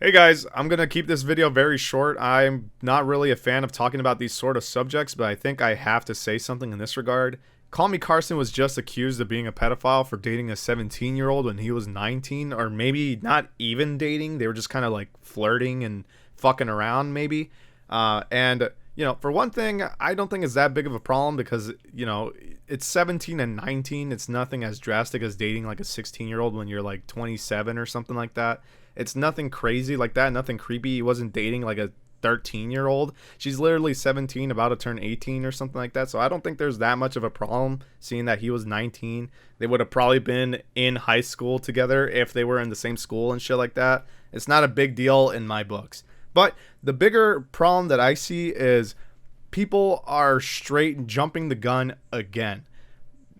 Hey guys, I'm going to keep this video very short. I'm not really a fan of talking about these sort of subjects, but I think I have to say something in this regard. Call Me Carson was just accused of being a pedophile for dating a 17-year-old when he was 19, or maybe not even dating. They were just kind of like flirting and fucking around, maybe. For one thing, I don't think it's that big of a problem because, it's 17 and 19. It's nothing as drastic as dating like a 16-year-old when you're like 27 or something like that. It's nothing crazy like that, nothing creepy. He wasn't dating like a 13-year-old. She's literally 17, about to turn 18 or something like that. So I don't think there's that much of a problem seeing that he was 19. They would have probably been in high school together if they were in the same school and shit like that. It's not a big deal in my books. But the bigger problem that I see is people are straight jumping the gun again.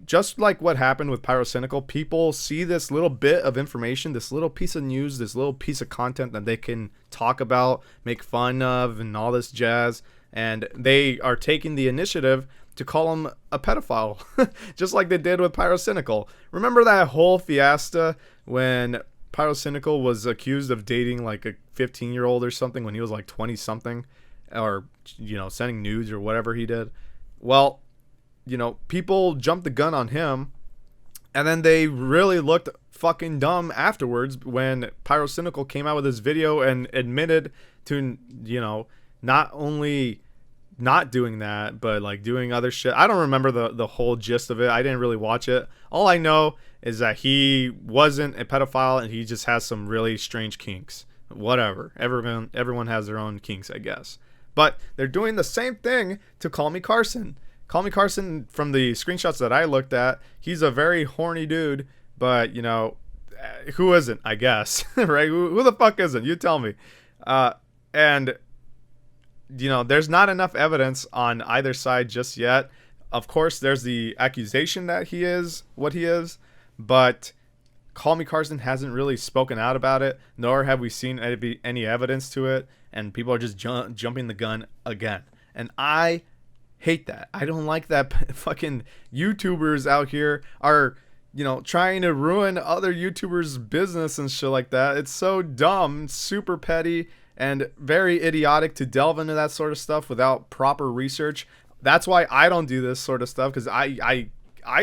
Just like what happened with Pyrocynical, people see this little bit of information, this little piece of news, this little piece of content that they can talk about, make fun of, and all this jazz, and they are taking the initiative to call him a pedophile, just like they did with Pyrocynical. Remember that whole fiesta when Pyrocynical was accused of dating like a 15-year-old or something when he was like 20-something, or, sending nudes or whatever he did? Well, people jumped the gun on him, and then they really looked fucking dumb afterwards when Pyrocynical came out with this video and admitted to, not only not doing that, but like doing other shit. I don't remember the whole gist of it. I didn't really watch it. All I know is that he wasn't a pedophile and he just has some really strange kinks. Whatever. Everyone has their own kinks, I guess. But they're doing the same thing to Call Me Carson. Call Me Carson, from the screenshots that I looked at, he's a very horny dude, but, who isn't, I guess, right? Who the fuck isn't? You tell me. There's not enough evidence on either side just yet. Of course, there's the accusation that he is what he is, but Call Me Carson hasn't really spoken out about it, nor have we seen any evidence to it, and people are just jumping the gun again. And I hate that. I don't like that fucking YouTubers out here are, trying to ruin other YouTubers' business and shit like that. It's so dumb, super petty, and very idiotic to delve into that sort of stuff without proper research. That's why I don't do this sort of stuff, because I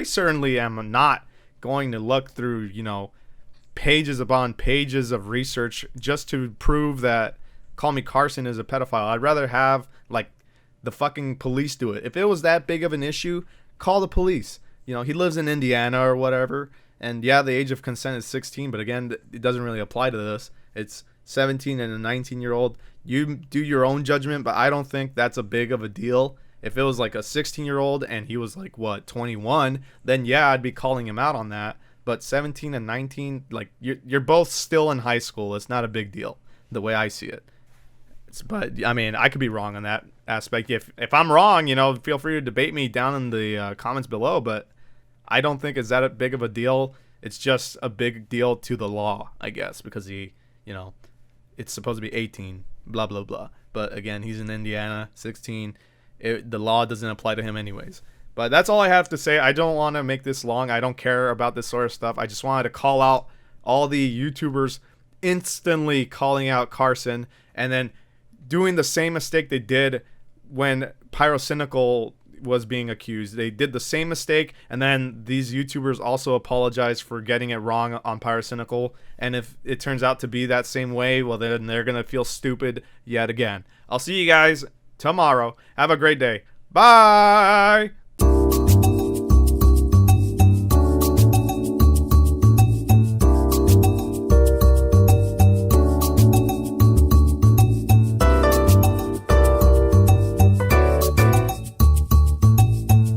certainly am not going to look through, pages upon pages of research just to prove that Call Me Carson is a pedophile. I'd rather have, like, the fucking police do it. If it was that big of an issue, call the police. He lives in Indiana or whatever, and yeah, the age of consent is 16, but again, it doesn't really apply to this. It's 17 and a 19-year-old. You do your own judgment, but I don't think that's a big of a deal. If it was like a 16-year-old and he was like, 21, then yeah, I'd be calling him out on that. But 17 and 19, like, you're both still in high school. It's not a big deal, the way I see it. But I mean, I could be wrong on that aspect. If I'm wrong, feel free to debate me down in the comments below. But I don't think it's that big of a deal. It's just a big deal to the law, I guess, because it's supposed to be 18, blah blah blah. But again, he's in Indiana, 16. The law doesn't apply to him anyways. But that's all I have to say. I don't want to make this long. I don't care about this sort of stuff. I just wanted to call out all the YouTubers instantly calling out Carson and then doing the same mistake they did when Pyrocynical was being accused. They did the same mistake, and then these YouTubers also apologized for getting it wrong on Pyrocynical. And if it turns out to be that same way, well, then they're gonna feel stupid yet again. I'll see you guys tomorrow. Have a great day. Bye.